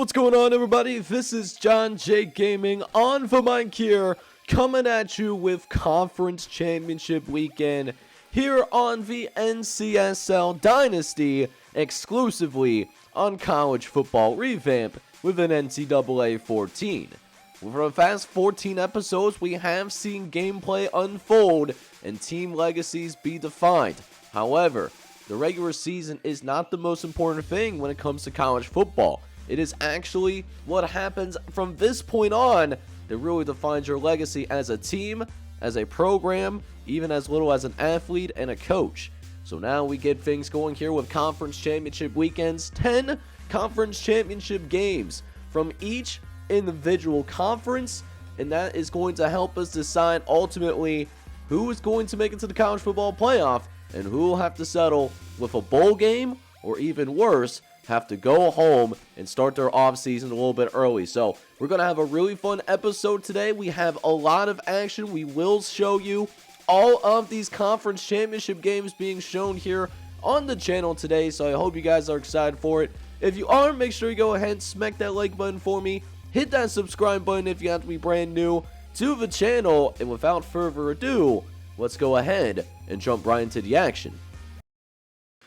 What's going on, everybody? This is John J Gaming on the mic here, coming at you with Conference Championship Weekend here on the NCSL Dynasty, exclusively on College Football Revamp with an NCAA 14. For the past 14 episodes, we have seen gameplay unfold and team legacies be defined. However, the regular season is not the most important thing when it comes to college football. It is actually what happens from this point on that really defines your legacy as a team, as a program, even as little as an athlete and a coach. So now we get things going here with Conference Championship weekends, 10 Conference Championship games from each individual conference, and that is going to help us decide ultimately who is going to make it to the college football playoff and who will have to settle with a bowl game, or even worse, have to go home and start their offseason a little bit early. So we're going to have a really fun episode today. We have a lot of action. We will show you all of these conference championship games being shown here on the channel today, so I hope you guys are excited for it. If you are, make sure you go ahead and smack that like button for me. Hit that subscribe button if you have to be brand new to the channel. And without further ado, let's go ahead and jump right into the action.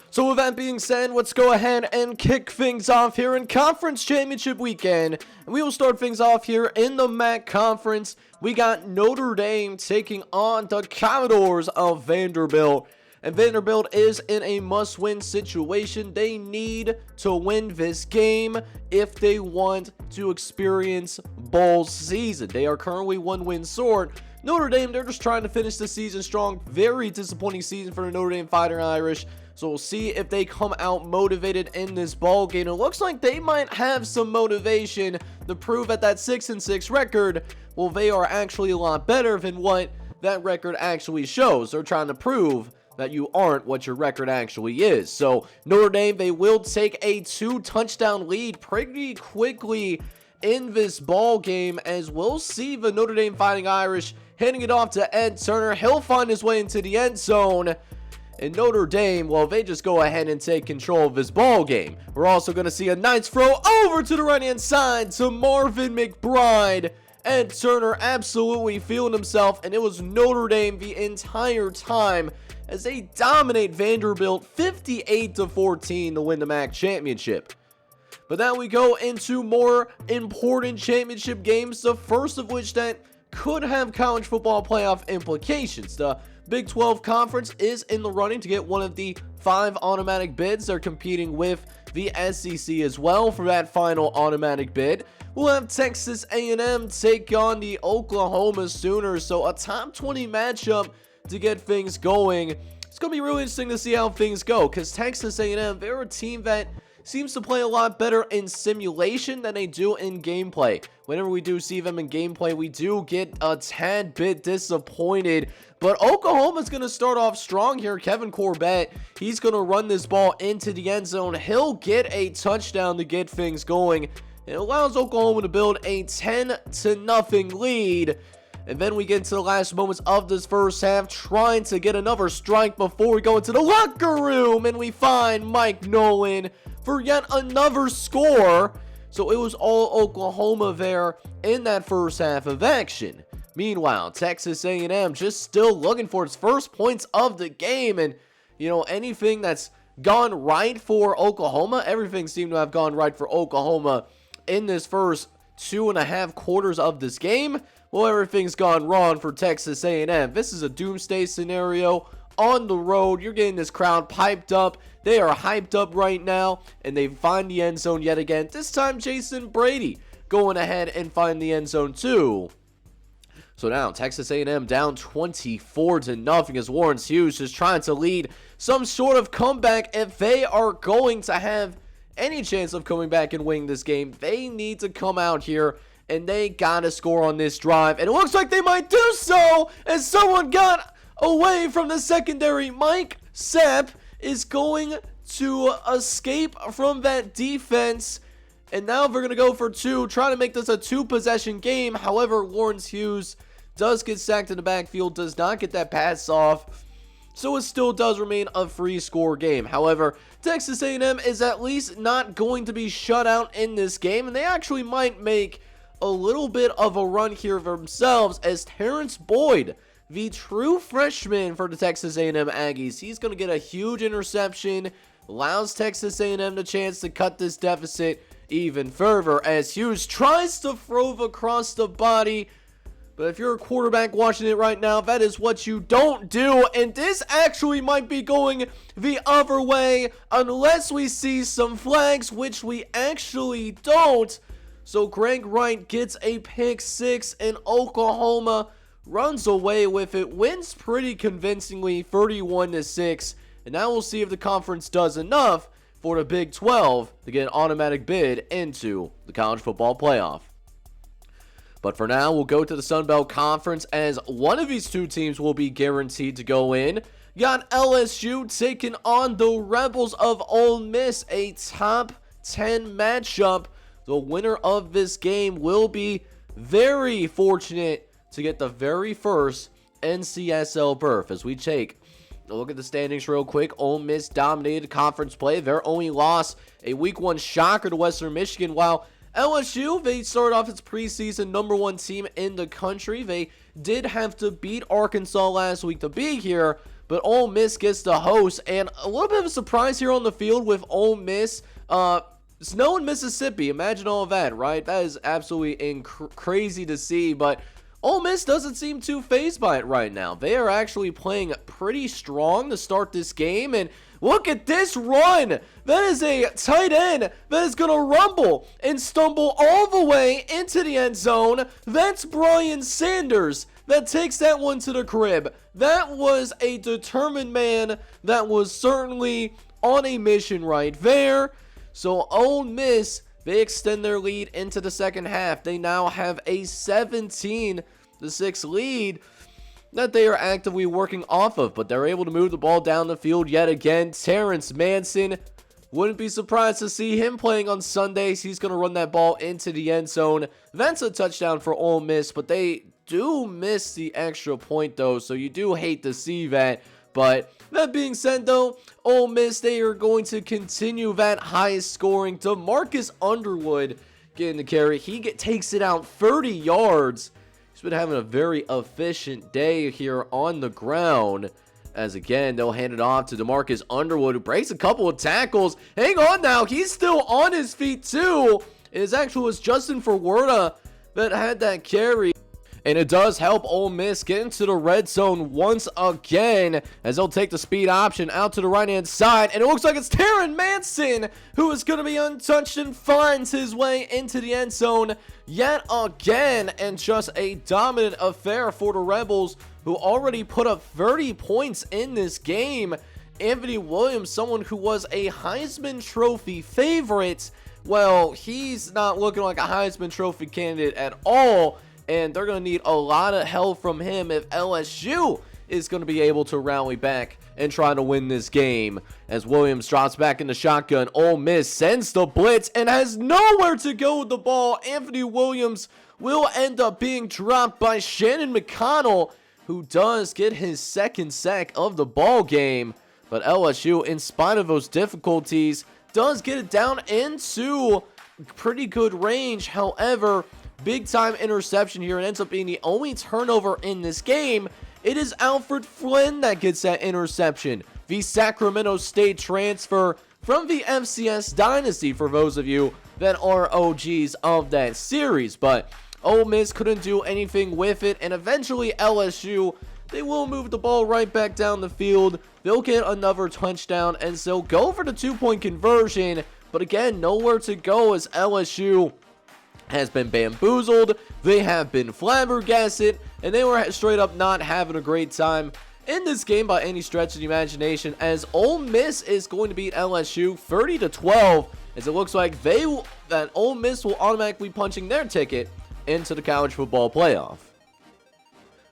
So with that being said, let's go ahead and kick things off here in Conference Championship Weekend. And we will start things off here in the MAC Conference. We got Notre Dame taking on the Commodores of Vanderbilt. And Vanderbilt is in a must-win situation. They need to win this game if they want to experience bowl season. They are currently one win short. Notre Dame, they're just trying to finish the season strong. Very disappointing season for the Notre Dame Fighting Irish. So we'll see if they come out motivated in this ball game. It looks like they might have some motivation to prove at that 6-6 record, well, they are actually a lot better than what that record actually shows. They're trying to prove that you aren't what your record actually is. So Notre Dame, they will take a 2-touchdown lead pretty quickly in this ball game, as we'll see the Notre Dame Fighting Irish handing it off to Ed Turner. He'll find his way into the end zone. And Notre Dame, well, they just go ahead and take control of this ball game. We're also going to see a nice throw over to the right-hand side to Marvin McBride. Ed Turner absolutely feeling himself, and it was Notre Dame the entire time as they dominate Vanderbilt 58-14 to win the MAC championship. But now we go into more important championship games, the first of which that could have college football playoff implications. The Big 12 Conference is in the running to get one of the 5 automatic bids. They're competing with the SEC as well for that final automatic bid. We'll have Texas A&M take on the Oklahoma Sooners, so a top 20 matchup to get things going. It's going to be really interesting to see how things go, because Texas A&M, they're a team that seems to play a lot better in simulation than they do in gameplay. Whenever we do see them in gameplay, we do get a tad bit disappointed. But Oklahoma's going to start off strong here. Kevin Corbett, he's going to run this ball into the end zone. He'll get a touchdown to get things going. It allows Oklahoma to build a 10-0 lead. And then we get into the last moments of this first half, trying to get another strike before we go into the locker room. And we find Mike Nolan for yet another score. So it was all Oklahoma there in that first half of action. Meanwhile, Texas A&M just still looking for its first points of the game. And, you know, anything that's gone right for Oklahoma, everything seemed to have gone right for Oklahoma in this first 2.5 quarters of this game. Well, everything's gone wrong for Texas A&M. This is a doomsday scenario on the road. You're getting this crowd piped up. They are hyped up right now, and they find the end zone yet again. This time, Jason Brady going ahead and find the end zone too. So now Texas A&M down 24-0 as Lawrence Hughes is trying to lead some sort of comeback. If they are going to have any chance of coming back and winning this game, they need to come out here and they gotta score on this drive. And it looks like they might do so as someone got away from the secondary. Mike Sepp is going to escape from that defense. And now they're going to go for 2, trying to make this a 2-possession game. However, Lawrence Hughes does get sacked in the backfield, does not get that pass off. so it still does remain a free score game. However, Texas A&M is at least not going to be shut out in this game, and they actually might make a little bit of a run here for themselves, as Terrence Boyd, the true freshman for the Texas A&M Aggies, he's going to get a huge interception, allows Texas A&M the chance to cut this deficit even further, as Hughes tries to throw across the body. But if you're a quarterback watching it right now, that is what you don't do. And this actually might be going the other way unless we see some flags, which we actually don't. So Greg Wright gets a pick six, and Oklahoma runs away with it, wins pretty convincingly, 31-6. And now we'll see if the conference does enough for the Big 12 to get an automatic bid into the college football playoff. But for now, we'll go to the Sun Belt Conference, as one of these two teams will be guaranteed to go in. You got LSU taking on the Rebels of Ole Miss, a top 10 matchup. The winner of this game will be very fortunate to get the very first NCSL berth. As we take a look at the standings real quick, Ole Miss dominated conference play. Their only loss, a week 1 shocker to Western Michigan, while LSU, they started off its preseason #1 team in the country. They did have to beat Arkansas last week to be here, but Ole Miss gets the host, and a little bit of a surprise here on the field with Ole Miss. Snow in Mississippi, imagine all of that, right? That is absolutely crazy to see, but Ole Miss doesn't seem too fazed by it right now. They are actually playing pretty strong to start this game, and look at this run. That is a tight end that is going to rumble and stumble all the way into the end zone. That's Brian Sanders that takes that one to the crib. That was a determined man that was certainly on a mission right there. So Ole Miss, they extend their lead into the second half. They now have a 17-6 lead that they are actively working off of, but they're able to move the ball down the field yet again. Terrence Manson, wouldn't be surprised to see him playing on Sundays. He's going to run that ball into the end zone. That's a touchdown for Ole Miss, but they do miss the extra point though, so you do hate to see that. But that being said though, Ole Miss, they are going to continue that high scoring. DeMarcus Underwood getting the carry. He takes it out 30 yards. He's been having a very efficient day here on the ground. As again, they'll hand it off to DeMarcus Underwood, who breaks a couple of tackles. Hang on now, he's still on his feet too. It actually was Justin Ferwerda that had that carry. And it does help Ole Miss get into the red zone once again, as they'll take the speed option out to the right-hand side. And it looks like it's Terran Manson who is going to be untouched and finds his way into the end zone yet again. And just a dominant affair for the Rebels, who already put up 30 points in this game. Anthony Williams, someone who was a Heisman Trophy favorite, well, he's not looking like a Heisman Trophy candidate at all. And they're going to need a lot of help from him if LSU is going to be able to rally back and try to win this game. As Williams drops back in the shotgun, Ole Miss sends the blitz and has nowhere to go with the ball. Anthony Williams will end up being dropped by Shannon McConnell, who does get his second sack of the ball game. But LSU, in spite of those difficulties, does get it down into pretty good range. However, big time interception here. It ends up being the only turnover in this game. It is Alfred Flynn that gets that interception, the Sacramento State transfer from the FCS Dynasty, for those of you that are OGs of that series. But Ole Miss couldn't do anything with it, and eventually LSU, they will move the ball right back down the field. They'll get another touchdown, and so go for the 2-point conversion. But again, nowhere to go, as LSU has been bamboozled, they have been flabbergasted, and they were straight up not having a great time in this game by any stretch of the imagination, as Ole Miss is going to beat LSU 30-12, as it looks like that Ole Miss will automatically punching their ticket into the college football playoff.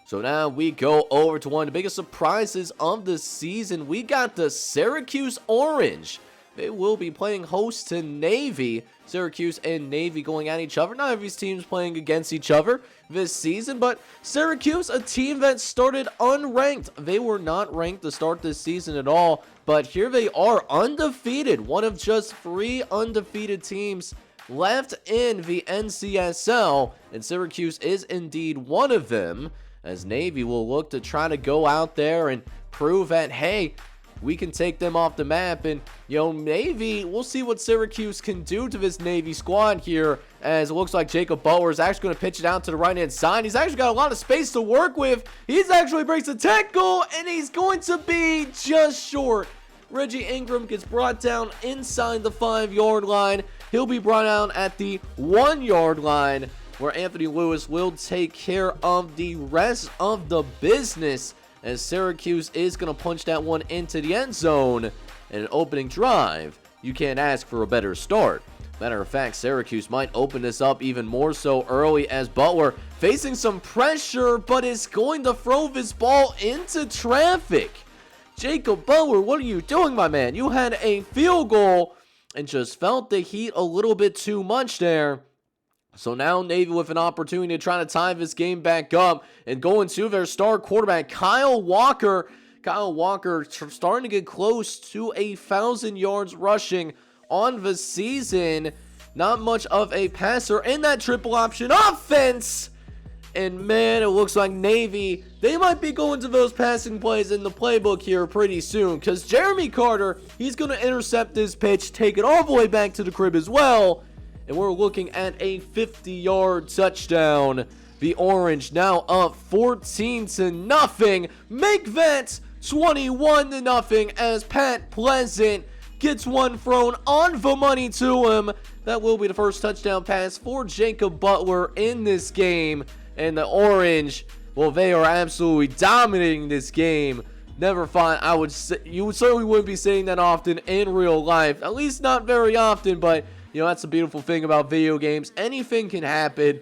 So now we go over to one of the biggest surprises of the season. We got the Syracuse Orange they will be playing host to Navy. Syracuse and Navy going at each other. Not every team's playing against each other this season, but Syracuse, a team that started unranked. They were not ranked to start this season at all, but here they are, undefeated. One of just 3 undefeated teams left in the NCSL, and Syracuse is indeed one of them, as Navy will look to try to go out there and prove that, hey, we can take them off the map. And, Navy, we'll see what Syracuse can do to this Navy squad here, as it looks like Jacob Butler is actually going to pitch it out to the right-hand side. He's actually got a lot of space to work with. He's actually breaks a tackle, and he's going to be just short. Reggie Ingram gets brought down inside the 5-yard line. He'll be brought out at the 1-yard line, where Anthony Lewis will take care of the rest of the business, as Syracuse is going to punch that one into the end zone. And an opening drive, you can't ask for a better start. Matter of fact, Syracuse might open this up even more so early, as Butler facing some pressure, but is going to throw this ball into traffic. Jacob Butler, what are you doing, my man? You had a field goal and just felt the heat a little bit too much there. So now Navy with an opportunity to try to tie this game back up and go into their star quarterback, Kyle Walker. Kyle Walker starting to get close to 1,000 yards rushing on the season. Not much of a passer in that triple option offense. And man, it looks like Navy, they might be going to those passing plays in the playbook here pretty soon, because Jeremy Carter, he's going to intercept this pitch, take it all the way back to the crib as well. And we're looking at a 50-yard touchdown. The Orange now up 14-0. Make that 21-0 as Pat Pleasant gets one thrown on the money to him. That will be the first touchdown pass for Jacob Butler in this game. And the Orange, well, they are absolutely dominating this game. Never find, you certainly wouldn't be saying that often in real life. At least not very often, but that's the beautiful thing about video games. Anything can happen.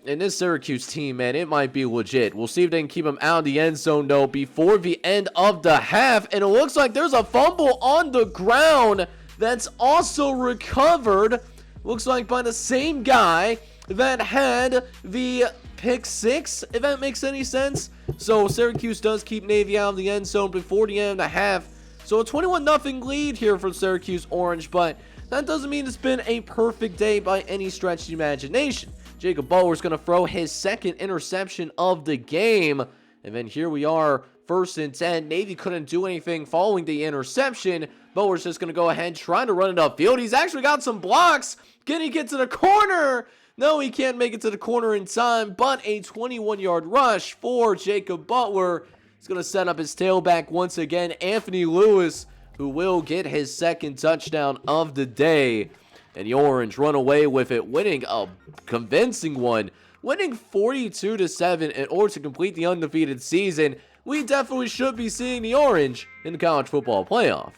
And this Syracuse team, man, it might be legit. We'll see if they can keep them out of the end zone, though, before the end of the half. And it looks like there's a fumble on the ground that's also recovered. Looks like by the same guy that had the pick 6, if that makes any sense. So Syracuse does keep Navy out of the end zone before the end of the half. So a 21-0 lead here for Syracuse Orange, but that doesn't mean it's been a perfect day by any stretch of the imagination. Jacob Butler is going to throw his second interception of the game. And then here we are, 1st and 10. Navy couldn't do anything following the interception. Butler's just going to go ahead trying to run it upfield. He's actually got some blocks. Can he get to the corner? No, he can't make it to the corner in time, but a 21-yard rush for Jacob Butler. He's going to set up his tailback once again, Anthony Lewis, who will get his second touchdown of the day. And the Orange run away with it, winning a convincing one, winning 42-7 in order to complete the undefeated season. We definitely should be seeing the Orange in the college football playoff.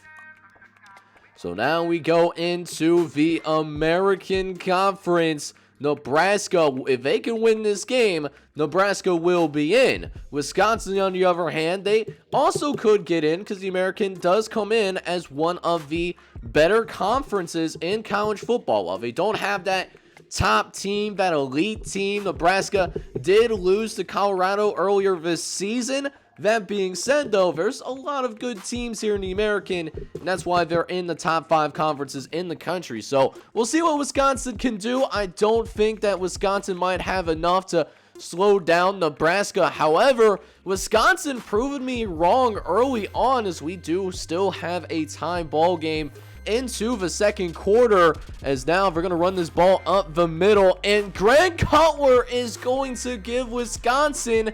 So now we go into the American Conference. Nebraska, if they can win this game, Nebraska will be in. Wisconsin, on the other hand, they also could get in because the American does come in as one of the better conferences in college football. While they don't have that top team, that elite team, Nebraska did lose to Colorado earlier this season. That being said, though, there's a lot of good teams here in the American, and that's why they're in the top 5 conferences in the country. So we'll see what Wisconsin can do. I don't think that Wisconsin might have enough to slow down Nebraska. However, Wisconsin proved me wrong early on, as we do still have a tie ball game into the second quarter, as now they're going to run this ball up the middle, and Greg Cutler is going to give Wisconsin,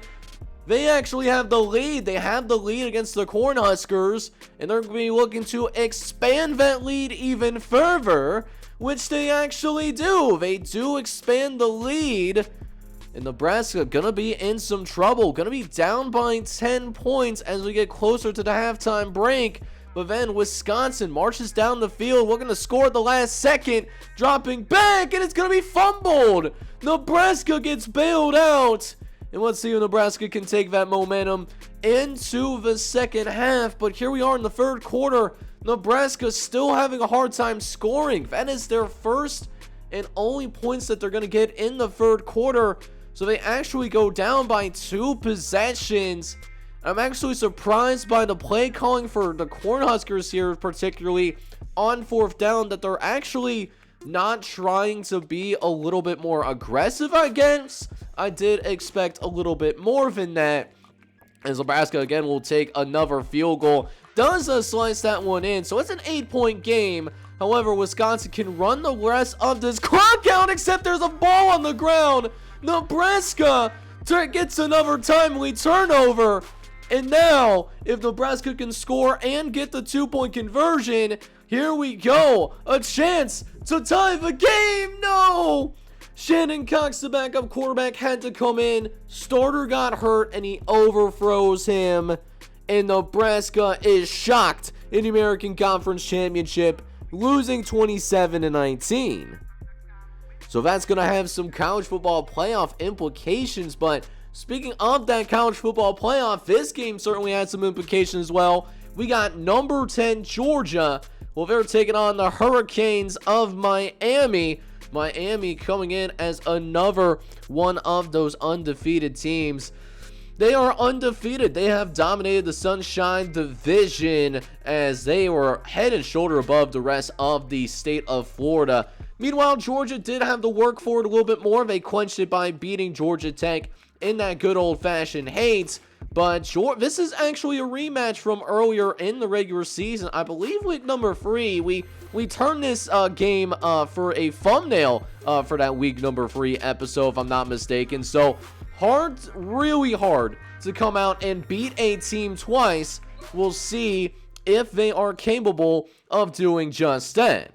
they actually have the lead. They have the lead against the Cornhuskers, and they're going to be looking to expand that lead even further, which they actually do. They do expand the lead, and Nebraska going to be in some trouble. Going to be down by 10 points as we get closer to the halftime break. But then Wisconsin marches down the field. We're going to score at the last second, dropping back, and it's going to be fumbled. Nebraska gets bailed out. And let's see if Nebraska can take that momentum into the second half. But here we are in the third quarter. Nebraska still having a hard time scoring. That is their first and only points that they're going to get in the third quarter. So they actually go down by 2 possessions. I'm actually surprised by the play calling for the Cornhuskers here, particularly on 4th down, that they're actually not trying to be a little bit more aggressive, I guess. I did expect a little bit more than that, as Nebraska again will take another field goal. Does slice that one in, so it's an 8-point game. However, Wisconsin can run the rest of this clock out, except there's a ball on the ground. Nebraska gets another timely turnover. And now, if Nebraska can score and get the 2-point conversion, here we go. A chance to tie the game. No! Shannon Cox, the backup quarterback, had to come in. Starter got hurt, and he overthrows him. And Nebraska is shocked in the American Conference Championship, losing 27-19. So that's going to have some college football playoff implications. But speaking of that college football playoff, this game certainly had some implications as well. We got number 10 Georgia. Well, they're taking on the Hurricanes of Miami. Miami coming in as another one of those undefeated teams. They are undefeated. They have dominated the Sunshine Division as they were head and shoulder above the rest of the state of Florida. Meanwhile, Georgia did have to work for it a little bit more. They quenched it by beating Georgia Tech in that good old-fashioned hate. But this is actually a rematch from earlier in the regular season. I believe week number 3, we turned this game for a thumbnail for that week number 3 episode, if I'm not mistaken. So hard, really hard to come out and beat a team twice. We'll see if they are capable of doing just that.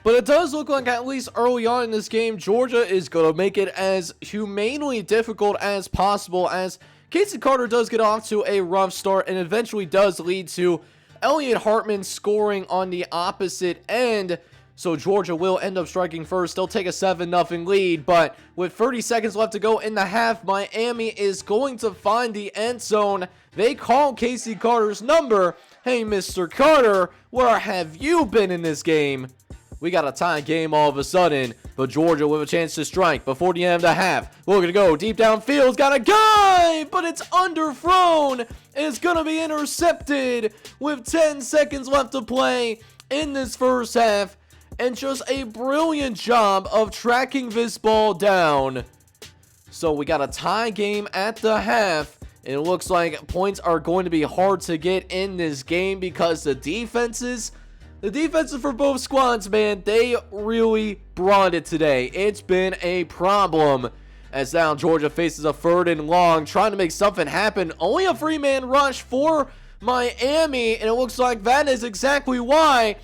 But it does look like, at least early on in this game, Georgia is going to make it as humanely difficult as possible, as Casey Carter does get off to a rough start and eventually does lead to Elliott Hartman scoring on the opposite end. So Georgia will end up striking first. They'll take a 7-0 lead, but with 30 seconds left to go in the half, Miami is going to find the end zone. They call Casey Carter's number. Hey, Mr. Carter, where have you been in this game? We got a tie game all of a sudden, but Georgia with a chance to strike before the end of the half. We're going to go deep downfield. Got a guy, but it's underthrown. It's going to be intercepted with 10 seconds left to play in this first half. And just a brilliant job of tracking this ball down. So we got a tie game at the half. And it looks like points are going to be hard to get in this game because the defenses for both squads, man, they really brought it today. It's been a problem. As now Georgia faces a 3rd and long, trying to make something happen. Only a 3-man rush for Miami, and it looks like that is exactly why.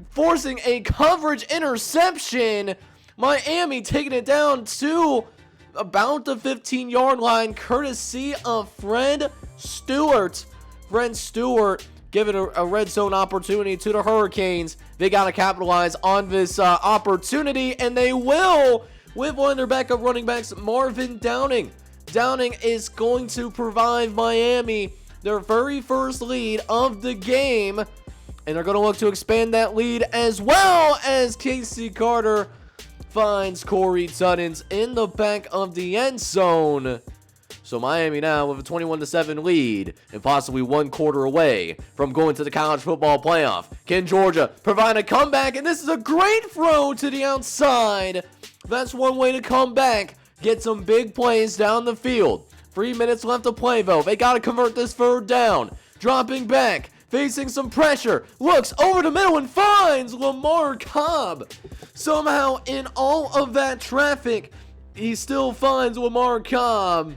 Forcing a coverage interception. Miami taking it down to about the 15-yard line, courtesy of Fred Stewart. Fred Stewart giving a red zone opportunity to the Hurricanes. They got to capitalize on this opportunity, and they will with one of their backup running backs, Marvin Downing. Downing is going to provide Miami their very first lead of the game, and they're going to look to expand that lead as well as Casey Carter finds Corey Tuttons in the back of the end zone. So Miami now with a 21-7 lead and possibly 1 quarter away from going to the college football playoff. Can Georgia provide a comeback? And this is a great throw to the outside. That's one way to come back. Get some big plays down the field. 3 minutes left to play though. They got to convert this 3rd down. Dropping back. Facing some pressure. Looks over the middle and finds Lamar Cobb. Somehow in all of that traffic, he still finds Lamar Cobb.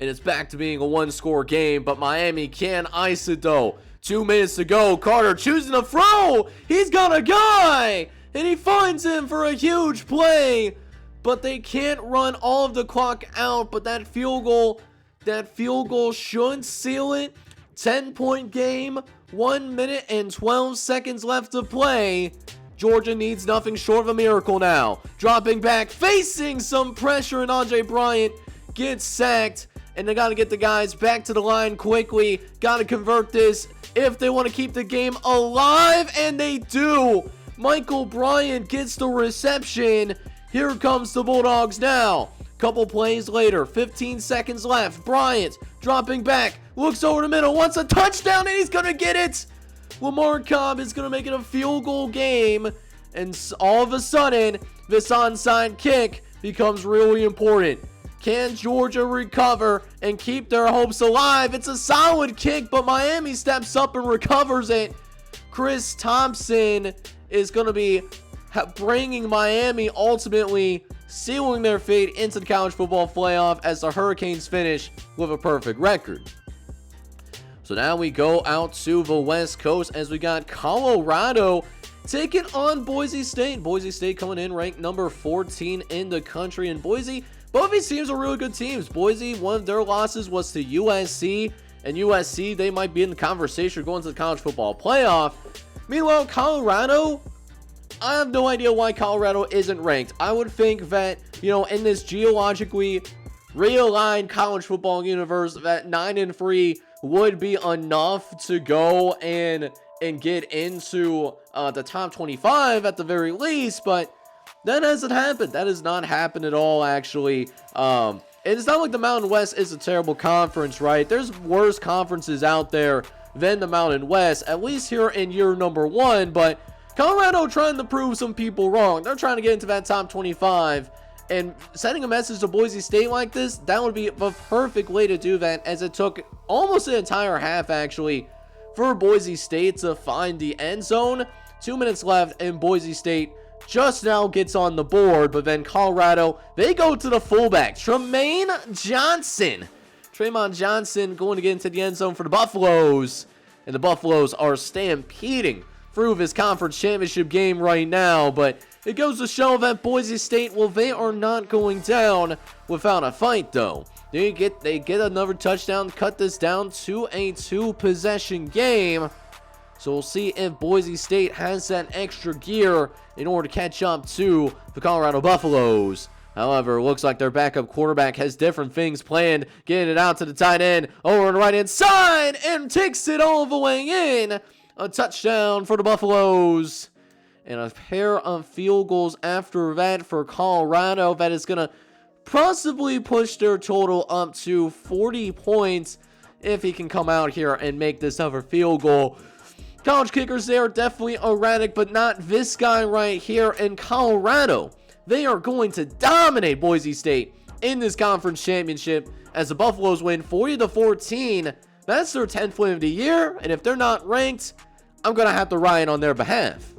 And it's back to being a 1-score game, but Miami can ice it though. 2 minutes to go. Carter choosing to throw. He's got a guy, and he finds him for a huge play. But they can't run all of the clock out, but that field goal should seal it. 10-point game, 1 minute and 12 seconds left to play. Georgia needs nothing short of a miracle now. Dropping back, facing some pressure, and Andre Bryant gets sacked. And they got to get the guys back to the line quickly. Got to convert this if they want to keep the game alive, and they do. Michael Bryant gets the reception. Here comes the Bulldogs now. Couple plays later, 15 seconds left. Bryant dropping back, looks over the middle, wants a touchdown, and he's going to get it. Lamar Cobb is going to make it a field goal game, and all of a sudden, this onside kick becomes really important. Can Georgia recover and keep their hopes alive? It's a solid kick, but Miami steps up and recovers it. Chris Thompson is going to be bringing Miami, ultimately sealing their fate into the college football playoff as the Hurricanes finish with a perfect record. So now we go out to the West Coast as we got Colorado taking on Boise State. Boise State coming in ranked number 14 in the country. And Boise, both these teams are really good teams. Boise, one of their losses was to USC. And USC, they might be in the conversation going to the college football playoff. Meanwhile, Colorado, I have no idea why Colorado isn't ranked. I would think that, in this geologically realigned college football universe, that 9-3 would be enough to go and get into the top 25 at the very least, but that hasn't happened. That has not happened at all, actually. And it's not like the Mountain West is a terrible conference, right? There's worse conferences out there than the Mountain West, at least here in year number 1, but Colorado trying to prove some people wrong. They're trying to get into that top 25, and sending a message to Boise State like this, that would be the perfect way to do that, as it took almost an entire half, actually, for Boise State to find the end zone. 2 minutes left, and Boise State just now gets on the board, but then Colorado, they go to the fullback, Tremaine Johnson. Tremont Johnson going to get into the end zone for the Buffaloes, and the Buffaloes are stampeding through this conference championship game right now, but it goes to show that Boise State, well, they are not going down without a fight, though. They get another touchdown, cut this down to a 2-possession game. So we'll see if Boise State has that extra gear in order to catch up to the Colorado Buffaloes. However, it looks like their backup quarterback has different things planned, getting it out to the tight end, over on the right-hand side, and takes it all the way in. A touchdown for the Buffaloes. And a pair of field goals after that for Colorado. That is going to possibly push their total up to 40 points if he can come out here and make this other field goal. College kickers, they are definitely erratic, but not this guy right here in Colorado. They are going to dominate Boise State in this conference championship as the Buffaloes win 40-14. That's their 10th win of the year, and if they're not ranked, I'm going to have to riot on their behalf.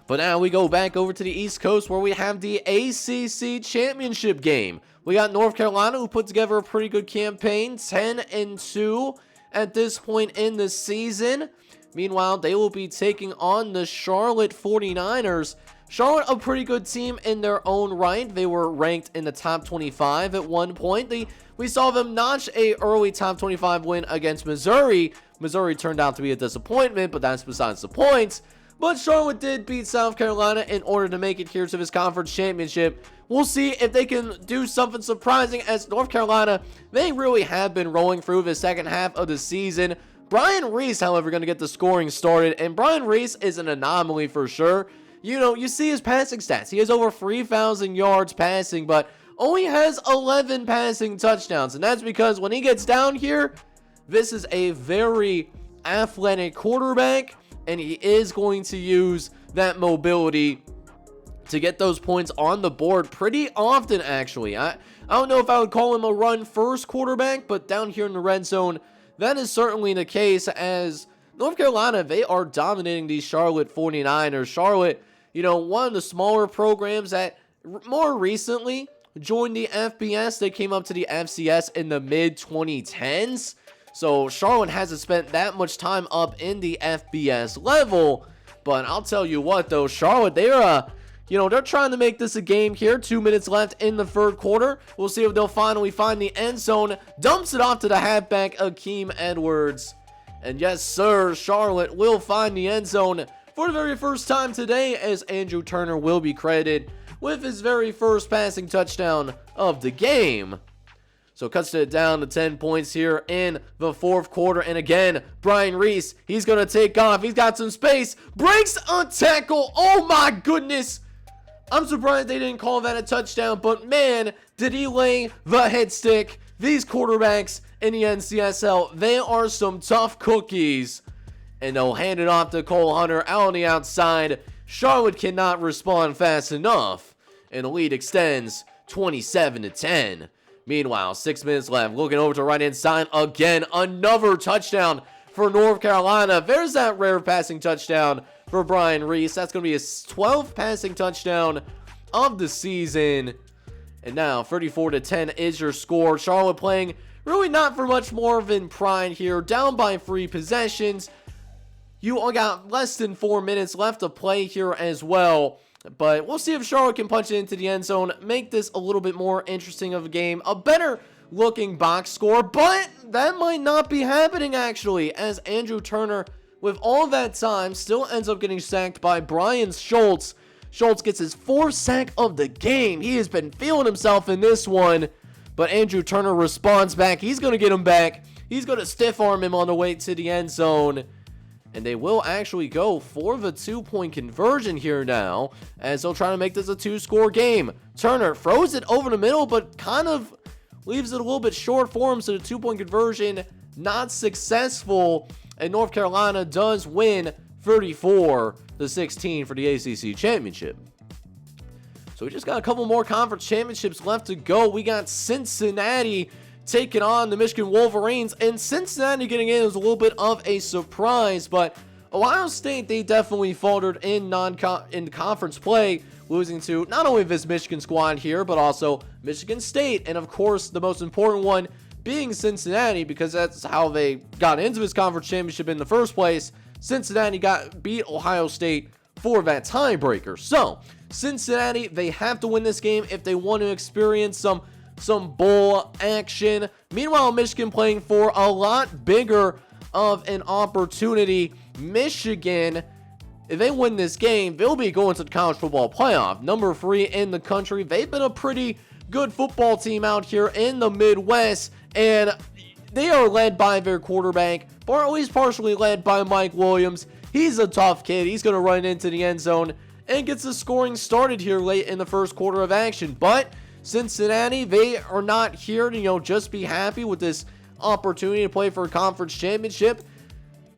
But now we go back over to the East Coast where we have the ACC championship game. We got North Carolina, who put together a pretty good campaign, 10-2 at this point in the season. Meanwhile, they will be taking on the Charlotte 49ers. Charlotte, a pretty good team in their own right. They were ranked in the top 25 at one point. We saw them notch a early top 25 win against Missouri. Missouri turned out to be a disappointment, but that's besides the point. But Charlotte did beat South Carolina in order to make it here to this conference championship. We'll see if they can do something surprising, as North Carolina, they really have been rolling through the second half of the season. Brian Reese, however, going to get the scoring started, and Brian Reese is an anomaly for sure. You see his passing stats. He has over 3,000 yards passing, but only has 11 passing touchdowns, and that's because when he gets down here, this is a very athletic quarterback, and he is going to use that mobility to get those points on the board pretty often, actually. I don't know if I would call him a run-first quarterback, but down here in the red zone, that is certainly the case, as North Carolina, they are dominating these Charlotte 49ers. Charlotte, one of the smaller programs that more recently joined the FBS. They came up to the FCS in the mid-2010s. So Charlotte hasn't spent that much time up in the FBS level. But I'll tell you what, though, Charlotte, they're trying to make this a game here. 2 minutes left in the third quarter. We'll see if they'll finally find the end zone. Dumps it off to the halfback, Akeem Edwards. And yes, sir, Charlotte will find the end zone for the very first time today, as Andrew Turner will be credited with his very first passing touchdown of the game. So cuts it down to 10 points here in the fourth quarter. And again, Brian Reese, he's going to take off. He's got some space. Breaks a tackle. Oh my goodness. I'm surprised they didn't call that a touchdown. But man, did he lay the head stick. These quarterbacks in the NCSL, they are some tough cookies. And they'll hand it off to Cole Hunter out on the outside. Charlotte cannot respond fast enough. And the lead extends 27-10. Meanwhile, 6 minutes left. Looking over to right hand side again. Another touchdown for North Carolina. There's that rare passing touchdown for Brian Reese. That's going to be his 12th passing touchdown of the season. And now 34-10 is your score. Charlotte playing really not for much more than pride here. Down by 3 possessions. You all got less than 4 minutes left to play here as well. But we'll see if Charlotte can punch it into the end zone, make this a little bit more interesting of a game, a better looking box score, but that might not be happening actually, as Andrew Turner, with all that time, still ends up getting sacked by Brian Schultz. Schultz gets his 4th sack of the game. He has been feeling himself in this one, but Andrew Turner responds back. He's going to get him back. He's going to stiff arm him on the way to the end zone. And they will actually go for the 2-point conversion here now, as they'll try to make this a 2-score game. Turner throws it over the middle, but kind of leaves it a little bit short for him, so the 2-point conversion not successful. And North Carolina does win 34-16 for the ACC championship. So we just got a couple more conference championships left to go. We got Cincinnati taking on the Michigan Wolverines, and Cincinnati getting in was a little bit of a surprise, but Ohio State, they definitely faltered in conference play, losing to not only this Michigan squad here, but also Michigan State, and of course the most important one being Cincinnati, because that's how they got into this conference championship in the first place. Cincinnati beat Ohio State for that tiebreaker. So Cincinnati, they have to win this game if they want to experience some bowl action. Meanwhile, Michigan playing for a lot bigger of an opportunity. Michigan, if they win this game, they'll be going to the college football playoff. Number 3 in the country. They've been a pretty good football team out here in the Midwest, and they are led by their quarterback, or at least partially led by Mike Williams. He's a tough kid. He's going to run into the end zone and gets the scoring started here late in the first quarter of action. But Cincinnati, they are not here to, just be happy with this opportunity to play for a conference championship.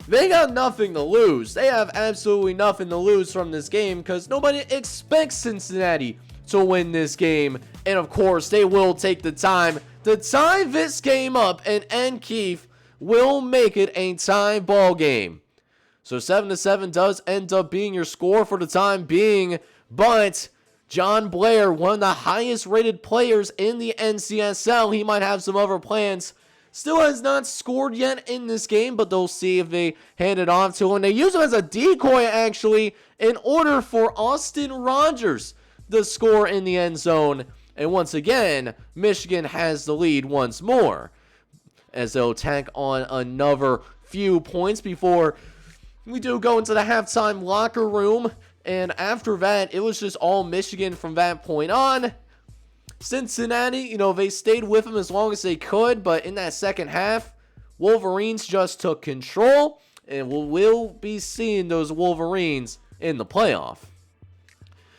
They got nothing to lose. They have absolutely nothing to lose from this game, because nobody expects Cincinnati to win this game. And of course, they will take the time to tie this game up, and Keefe will make it a tie ball game. So 7-7 does end up being your score for the time being, but John Blair, one of the highest rated players in the NCSL, he might have some other plans, still has not scored yet in this game, but they'll see if they hand it off to him. They use him as a decoy, actually, in order for Austin Rogers to score in the end zone. And once again, Michigan has the lead once more, as they'll tack on another few points before we do go into the halftime locker room. And after that, it was just all Michigan from that point on. Cincinnati, they stayed with them as long as they could, but in that second half, Wolverines just took control, and we'll be seeing those Wolverines in the playoff.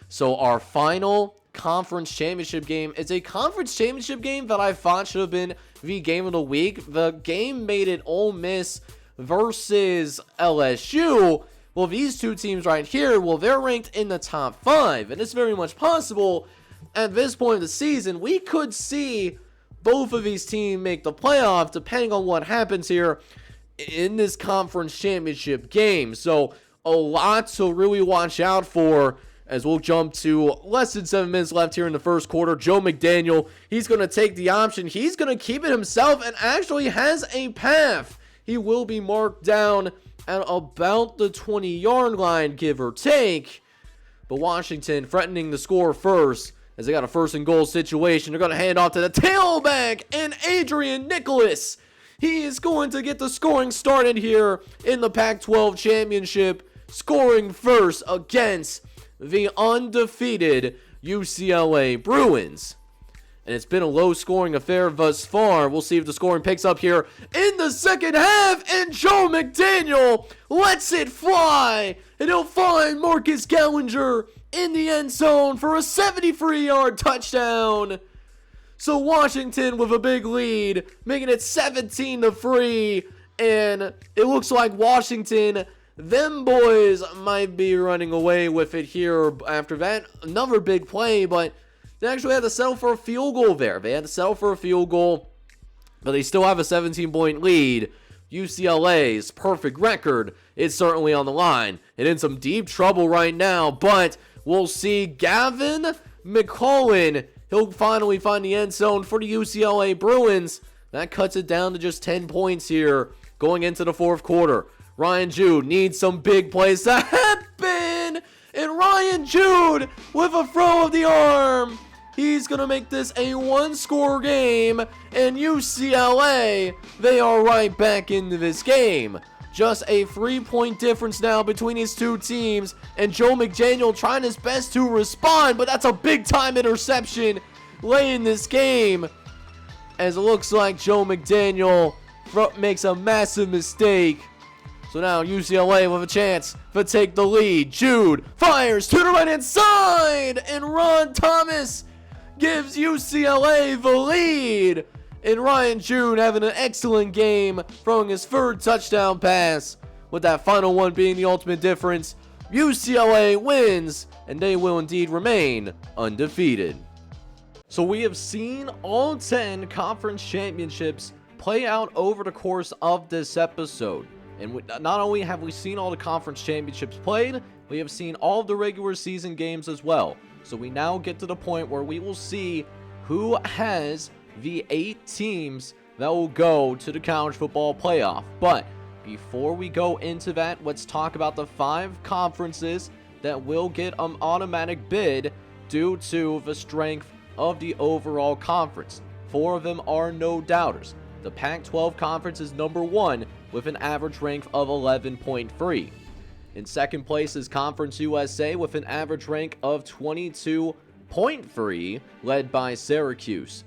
So our final conference championship game is a conference championship game that I thought should have been the game of the week. The game made it Ole Miss versus LSU. Well, these two teams right here, they're ranked in the top 5, and it's very much possible at this point of the season we could see both of these teams make the playoff, depending on what happens here in this conference championship game. So a lot to really watch out for, as we'll jump to less than 7 minutes left here in the first quarter. Joe McDaniel, he's going to take the option. He's going to keep it himself, and actually has a path. He will be marked down at about the 20-yard line, give or take. But Washington threatening the score first, as they got a 1st and goal situation. They're going to hand off to the tailback, and Adrian Nicholas. He is going to get the scoring started here in the Pac-12 championship, scoring first against the undefeated UCLA Bruins. And it's been a low-scoring affair thus far. We'll see if the scoring picks up here in the second half. And Joe McDaniel lets it fly. And he'll find Marcus Gallinger in the end zone for a 73-yard touchdown. So Washington with a big lead, making it 17-3. And it looks like Washington, them boys might be running away with it here after that. Another big play, but they actually had to settle for a field goal there. They had to settle for a field goal, but they still have a 17-point lead. UCLA's perfect record is certainly on the line and in some deep trouble right now, but we'll see Gavin McCullen. He'll finally find the end zone for the UCLA Bruins. That cuts it down to just 10 points here going into the fourth quarter. Ryan Jude needs some big plays to happen, and Ryan Jude with a throw of the arm. He's going to make this a one-score game, and UCLA, they are right back into this game. Just a 3-point difference now between these two teams, and Joe McDaniel trying his best to respond, but that's a big-time interception late in this game, as it looks like Joe McDaniel makes a massive mistake. So now UCLA with a chance to take the lead. Jude fires to the right-hand side, and Ron Thomas gives UCLA the lead. And Ryan Jude having an excellent game, throwing his third touchdown pass, with that final one being the ultimate difference. UCLA wins, and they will indeed remain undefeated. So we have seen all 10 conference championships play out over the course of this episode. And not only have we seen all the conference championships played, we have seen all of the regular season games as well. So we now get to the point where we will see who has the 8 teams that will go to the college football playoff. But before we go into that, let's talk about the 5 conferences that will get an automatic bid due to the strength of the overall conference. 4 of them are no doubters. The Pac-12 conference is number 1 with an average rank of 11.3. In second place is Conference USA with an average rank of 22.3, led by Syracuse.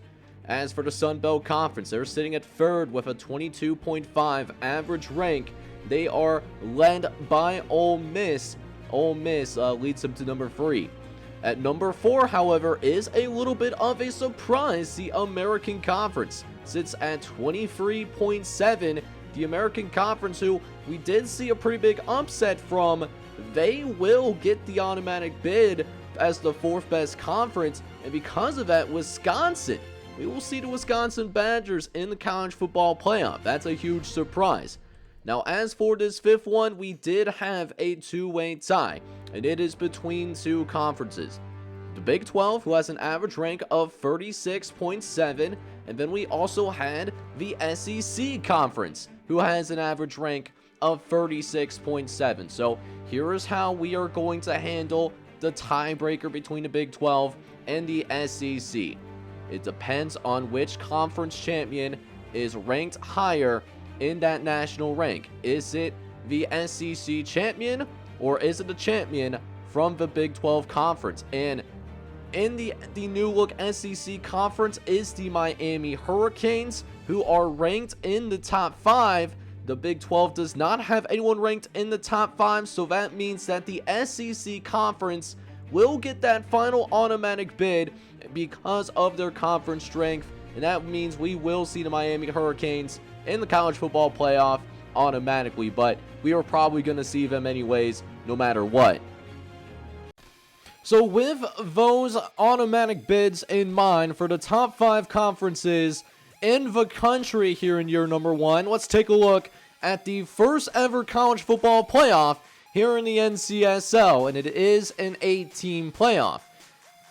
As for the Sun Belt Conference, they're sitting at third with a 22.5 average rank. They are led by Ole Miss. Ole Miss leads them to number 3. At number 4, however, is a little bit of a surprise. The American Conference sits at 23.7. The American Conference, who we did see a pretty big upset from, they will get the automatic bid as the 4th best conference, and because of that, Wisconsin, we will see the Wisconsin Badgers in the college football playoff. That's a huge surprise. Now, as for this 5th one, we did have a 2-way tie, and it is between 2 conferences. The Big 12, who has an average rank of 36.7, and then we also had the SEC Conference, who has an average rank of 36.7. So here is how we are going to handle the tiebreaker between the Big 12 and the SEC. It depends on which conference champion is ranked higher in that national rank. Is it the SEC champion, or is it the champion from the Big 12 conference? And in the new look SEC conference is the Miami Hurricanes, who are ranked in the top 5. The Big 12 does not have anyone ranked in the top 5, so that means that the SEC conference will get that final automatic bid because of their conference strength, and that means we will see the Miami Hurricanes in the college football playoff automatically, but we are probably going to see them anyways, no matter what. So with those automatic bids in mind for the top 5 conferences in the country here in year number 1, let's take a look at the first ever college football playoff here in the NCSL, and it is an 8-team playoff.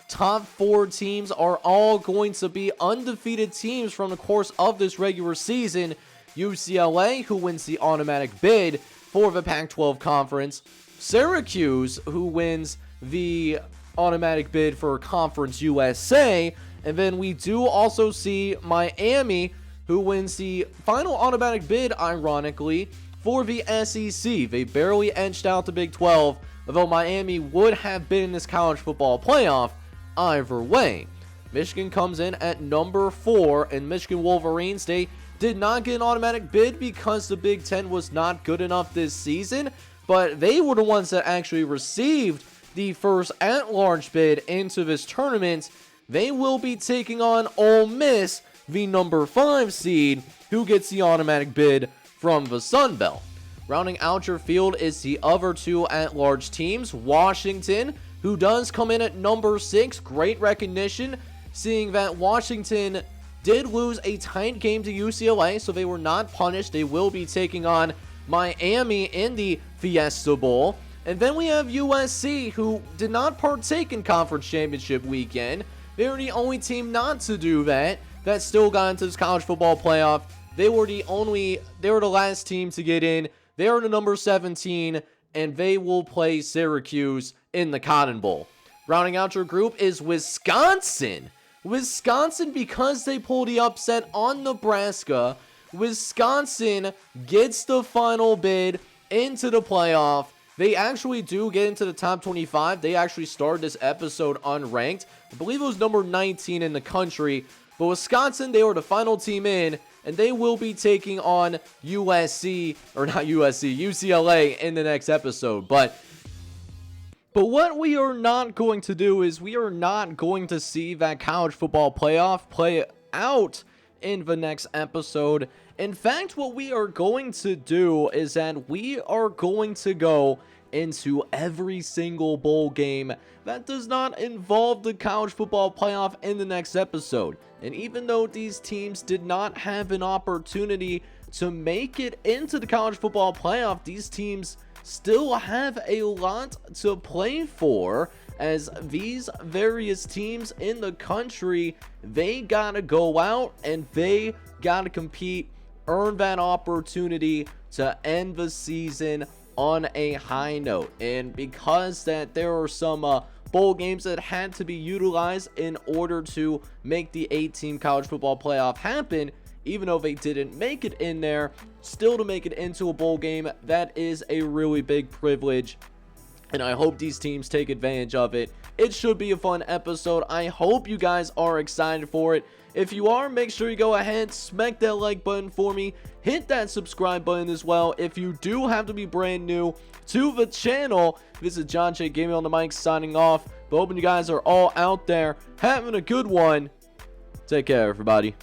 Top 4 teams are all going to be undefeated teams from the course of this regular season. UCLA, who wins the automatic bid for the Pac-12 conference. Syracuse, who wins the automatic bid for Conference USA. And then we do also see Miami, who wins the final automatic bid, ironically, for the SEC. They barely edged out the Big 12, although Miami would have been in this college football playoff either way. Michigan comes in at number 4, and Michigan Wolverines, they did not get an automatic bid because the Big Ten was not good enough this season, but they were the ones that actually received the first at-large bid into this tournament. They will be taking on Ole Miss, the number 5 seed, who gets the automatic bid from the Sun Belt. Rounding out your field is the other 2 at-large teams. Washington, who does come in at number 6. Great recognition, seeing that Washington did lose a tight game to UCLA, so they were not punished. They will be taking on Miami in the Fiesta Bowl. And then we have USC, who did not partake in Conference Championship weekend. They were the only team not to do that still got into this college football playoff. They were the last team to get in. They are the number 17, and they will play Syracuse in the Cotton Bowl. Rounding out your group is Wisconsin. Wisconsin, because they pulled the upset on Nebraska, Wisconsin gets the final bid into the playoff. They actually do get into the top 25. They actually started this episode unranked. I believe it was number 19 in the country. But Wisconsin, they were the final team in, and they will be taking on UCLA in the next episode. But what we are not going to do is we are not going to see that college football playoff play out in the next episode. In fact, what we are going to do is that we are going to go into every single bowl game that does not involve the college football playoff in the next episode. And even though these teams did not have an opportunity to make it into the college football playoff, these teams still have a lot to play for, as these various teams in the country, they gotta go out and they gotta compete, earn that opportunity to end the season on a high note. And because that there are some bowl games that had to be utilized in order to make the 8-team college football playoff happen, even though they didn't make it in there, still to make it into a bowl game, that is a really big privilege, and I hope these teams take advantage of it. It should be a fun episode. I hope you guys are excited for it. If you are, make sure you go ahead, smack that like button for me, hit that subscribe button as well. If you do have to be brand new to the channel, this is John J. Gaming on the mic signing off. But hoping you guys are all out there having a good one. Take care, everybody.